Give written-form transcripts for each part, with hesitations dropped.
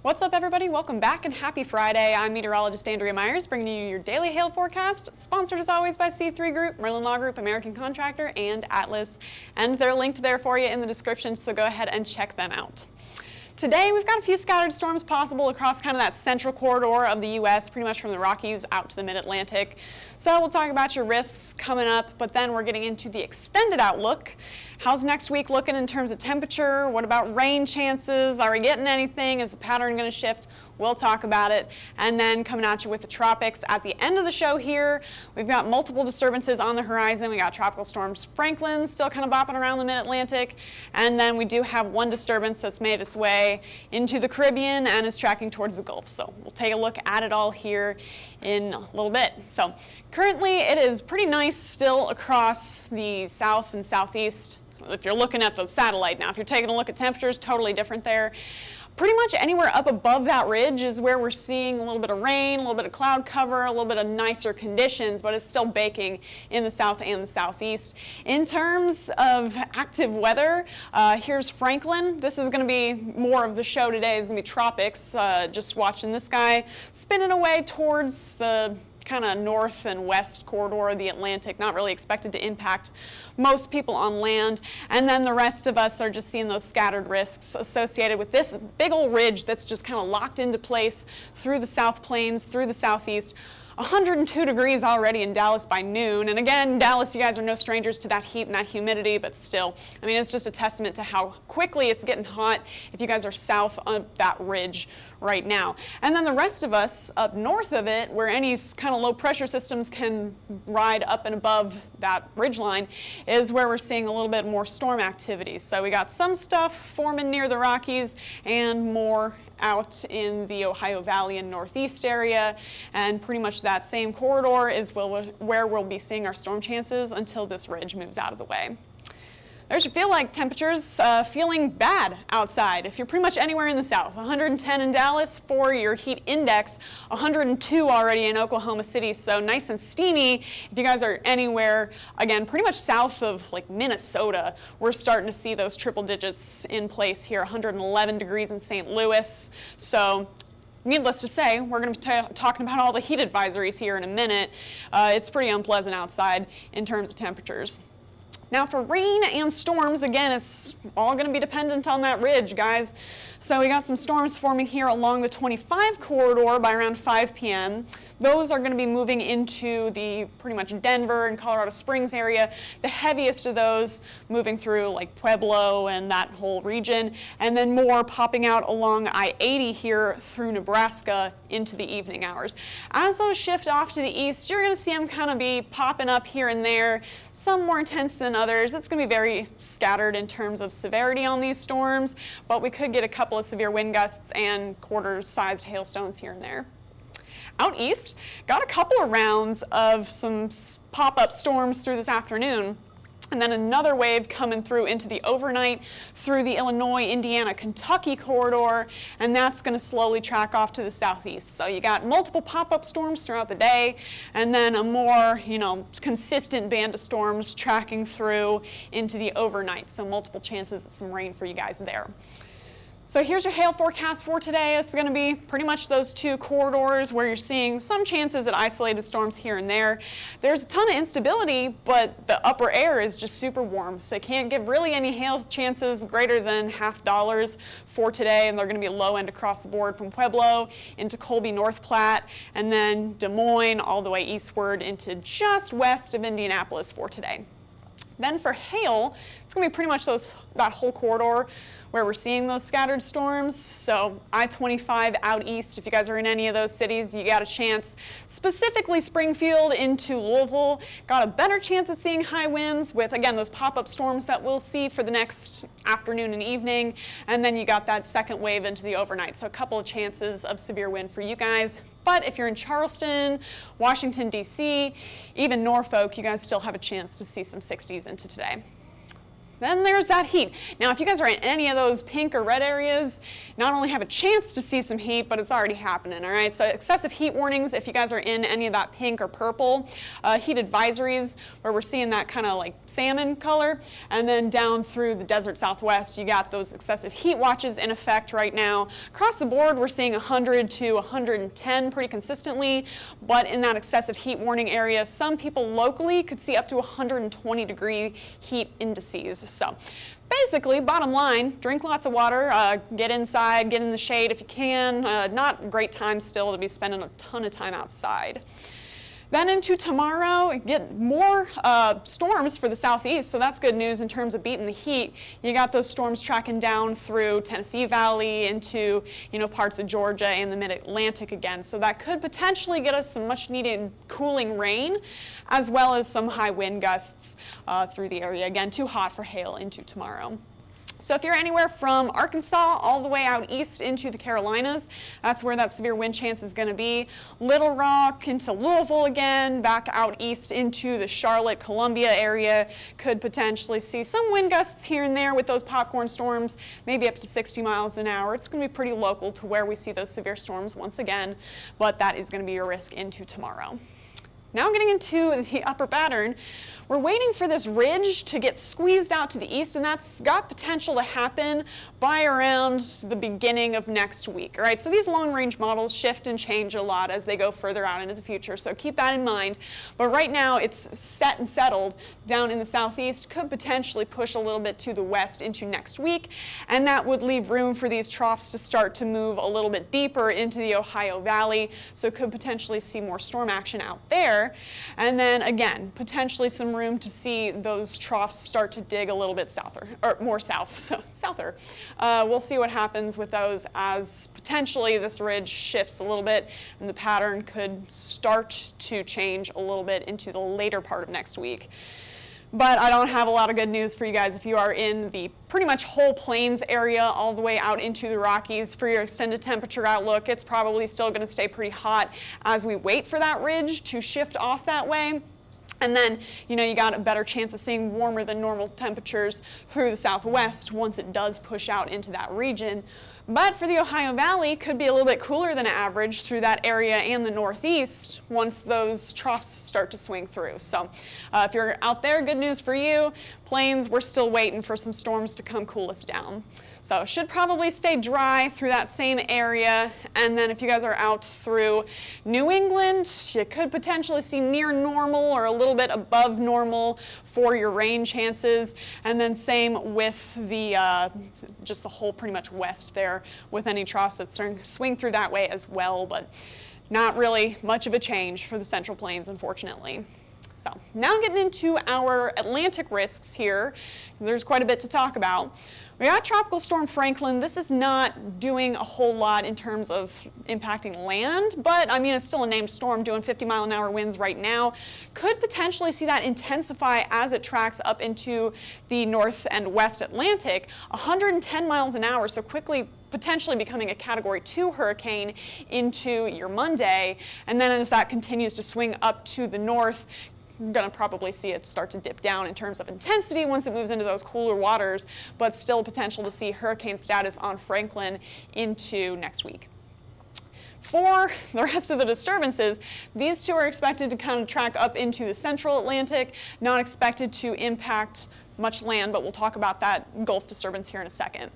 What's up, everybody? Welcome back and happy Friday. I'm meteorologist Andrea Myers, bringing you your daily hail forecast, sponsored as always by C3 Group, Merlin Law Group, American Contractor, and Atlas. And they're linked there for you in the description, so go ahead and check them out. Today, we've got a few scattered storms possible across kind of that central corridor of the U.S., pretty much from the Rockies out to the mid-Atlantic. So we'll talk about your risks coming up, but then we're getting into the extended outlook. How's next week looking in terms of temperature? What about rain chances? Are we getting anything? Is the pattern going to shift? We'll talk about it. And then coming at you with the tropics at the end of the show here, we've got multiple disturbances on the horizon. We got Tropical Storm Franklin still kind of bopping around the mid-Atlantic. And then we do have one disturbance that's made its way into the Caribbean and is tracking towards the Gulf. So we'll take a look at it all here in a little bit. So currently it is pretty nice still across the south and southeast. If you're looking at the satellite now, if you're taking a look at temperatures, totally different there. Pretty much anywhere up above that ridge is where we're seeing a little bit of rain, a little bit of cloud cover, a little bit of nicer conditions, but it's still baking in the south and the southeast. In terms of active weather, here's Franklin. This is going to be more of the show today. It's going to be tropics. Just watching this guy spinning away towards the kind of north and west corridor of the Atlantic, not really expected to impact most people on land. And then the rest of us are just seeing those scattered risks associated with this big old ridge that's just kind of locked into place through the South Plains, through the southeast. 102 degrees already in Dallas by noon. And again, Dallas, you guys are no strangers to that heat and that humidity, but still, I mean, it's just a testament to how quickly it's getting hot if you guys are south of that ridge right now. And then the rest of us up north of it, where any kind of low pressure systems can ride up and above that ridge line, is where we're seeing a little bit more storm activity. So we got some stuff forming near the Rockies and more out in the Ohio Valley and Northeast area, and pretty much that same corridor is where we'll be seeing our storm chances until this ridge moves out of the way. There's your feel like temperatures feeling bad outside. If you're pretty much anywhere in the south, 110 in Dallas for your heat index, 102 already in Oklahoma City, so nice and steamy. If you guys are anywhere, again, pretty much south of like Minnesota, we're starting to see those triple digits in place here, 111 degrees in St. Louis. So needless to say, we're going to be talking about all the heat advisories here in a minute. It's pretty unpleasant outside in terms of temperatures. Now for rain and storms, again, it's all going to be dependent on that ridge, guys. So we got some storms forming here along the 25 corridor by around 5 p.m. Those are going to be moving into the pretty much Denver and Colorado Springs area. The heaviest of those moving through like Pueblo and that whole region, and then more popping out along I-80 here through Nebraska into the evening hours. As those shift off to the east, you're going to see them kind of be popping up here and there, some more intense than others. It's going to be very scattered in terms of severity on these storms, but we could get a couple of severe wind gusts and quarter-sized hailstones here and there. Out east, got a couple of rounds of some pop-up storms through this afternoon. And then another wave coming through into the overnight through the Illinois, Indiana, Kentucky corridor, and that's going to slowly track off to the southeast. So you got multiple pop-up storms throughout the day, and then a more, consistent band of storms tracking through into the overnight. So multiple chances of some rain for you guys there. So here's your hail forecast for today. It's going to be pretty much those two corridors where you're seeing some chances at isolated storms here and there. There's a ton of instability, but the upper air is just super warm, so you can't give really any hail chances greater than $0.50 for today, and they're going to be low end across the board from Pueblo into Colby, North Platte, and then Des Moines all the way eastward into just west of Indianapolis for today. Then for hail, it's going to be pretty much that whole corridor where we're seeing those scattered storms. So I-25 out east, if you guys are in any of those cities, you got a chance. Specifically Springfield into Louisville, got a better chance at seeing high winds with, again, those pop-up storms that we'll see for the next afternoon and evening. And then you got that second wave into the overnight. So a couple of chances of severe wind for you guys. But if you're in Charleston, Washington, D.C., even Norfolk, you guys still have a chance to see some 60s into today. Then there's that heat. Now, if you guys are in any of those pink or red areas, not only have a chance to see some heat, but it's already happening, all right? So excessive heat warnings, if you guys are in any of that pink or purple, heat advisories, where we're seeing that kind of like salmon color, and then down through the desert Southwest, you got those excessive heat watches in effect right now. Across the board, we're seeing 100 to 110 pretty consistently, but in that excessive heat warning area, some people locally could see up to 120-degree heat indices. So basically, bottom line, drink lots of water, get inside, get in the shade if you can. Not a great time still to be spending a ton of time outside. Then into tomorrow, get more storms for the southeast, so that's good news in terms of beating the heat. You got those storms tracking down through Tennessee Valley into, parts of Georgia and the mid-Atlantic again. So that could potentially get us some much-needed cooling rain, as well as some high wind gusts through the area. Again, too hot for hail into tomorrow. So if you're anywhere from Arkansas all the way out east into the Carolinas, that's where that severe wind chance is going to be. Little Rock into Louisville again, back out east into the Charlotte, Columbia area, could potentially see some wind gusts here and there with those popcorn storms, maybe up to 60 miles an hour. It's going to be pretty local to where we see those severe storms once again, but that is going to be your risk into tomorrow. Now getting into the upper pattern, we're waiting for this ridge to get squeezed out to the east, and that's got potential to happen by around the beginning of next week. All right, so these long-range models shift and change a lot as they go further out into the future, so keep that in mind. But right now, it's set and settled down in the southeast, could potentially push a little bit to the west into next week, and that would leave room for these troughs to start to move a little bit deeper into the Ohio Valley, so could potentially see more storm action out there. And then again, potentially some room to see those troughs start to dig a little bit souther, or more south, so souther. We'll see what happens with those as potentially this ridge shifts a little bit and the pattern could start to change a little bit into the later part of next week. But I don't have a lot of good news for you guys if you are in the pretty much whole plains area all the way out into the Rockies. For your extended temperature outlook, it's probably still going to stay pretty hot as we wait for that ridge to shift off that way. And then, you got a better chance of seeing warmer than normal temperatures through the southwest once it does push out into that region. But for the Ohio Valley, could be a little bit cooler than average through that area and the northeast once those troughs start to swing through. So if you're out there, good news for you. Plains, we're still waiting for some storms to come cool us down. So should probably stay dry through that same area. And then if you guys are out through New England, you could potentially see near normal or a little bit above normal for your rain chances. And then same with the just the whole pretty much west there with any troughs that swing through that way as well. But not really much of a change for the Central Plains, unfortunately. So now getting into our Atlantic risks here, because there's quite a bit to talk about. We got Tropical Storm Franklin. This is not doing a whole lot in terms of impacting land, but I mean, it's still a named storm doing 50-mile-an-hour winds right now. Could potentially see that intensify as it tracks up into the North and West Atlantic, 110 miles an hour, so quickly potentially becoming a Category 2 hurricane into your Monday. And then as that continues to swing up to the north, you're going to probably see it start to dip down in terms of intensity once it moves into those cooler waters, but still potential to see hurricane status on Franklin into next week. For the rest of the disturbances, these two are expected to kind of track up into the central Atlantic, not expected to impact much land, but we'll talk about that Gulf disturbance here in a second.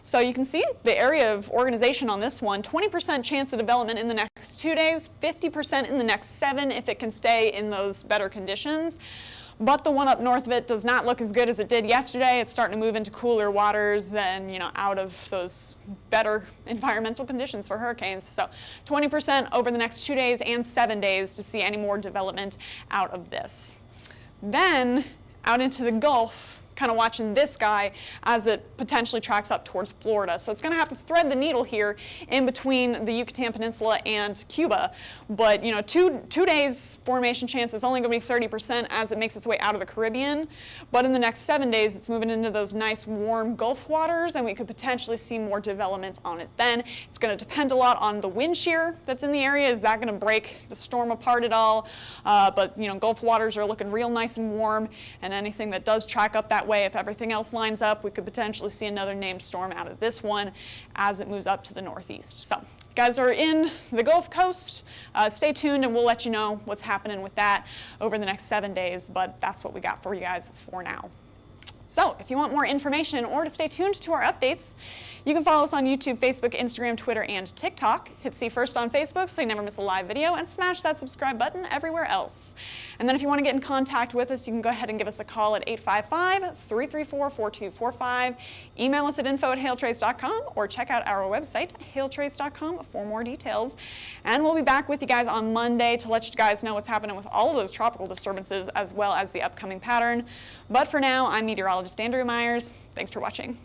So you can see the area of organization on this one, 20% chance of development in the next 2 days, 50% in the next 7 if it can stay in those better conditions. But the one up north of it does not look as good as it did yesterday. It's starting to move into cooler waters and, out of those better environmental conditions for hurricanes. So 20% over the next 2 days and 7 days to see any more development out of this. Then out into the Gulf, kind of watching this guy as it potentially tracks up towards Florida. So it's going to have to thread the needle here in between the Yucatan Peninsula and Cuba. But, you know, two days formation chance is only going to be 30% as it makes its way out of the Caribbean. But in the next 7 days, it's moving into those nice warm Gulf waters, and we could potentially see more development on it then. It's going to depend a lot on the wind shear that's in the area. Is that going to break the storm apart at all? But, you know, Gulf waters are looking real nice and warm, and anything that does track up that way, if everything else lines up, we could potentially see another named storm out of this one as it moves up to the northeast. So, if you guys are in the Gulf Coast, stay tuned and we'll let you know what's happening with that over the next 7 days, but that's what we got for you guys for now. So, if you want more information or to stay tuned to our updates, you can follow us on YouTube, Facebook, Instagram, Twitter, and TikTok. Hit See First on Facebook so you never miss a live video, and smash that subscribe button everywhere else. And then if you want to get in contact with us, you can go ahead and give us a call at 855-334-4245. Email us at info@hailtrace.com or check out our website, hailtrace.com, for more details. And we'll be back with you guys on Monday to let you guys know what's happening with all of those tropical disturbances as well as the upcoming pattern. But for now, I'm meteorologist Andrea Myers. Thanks for watching.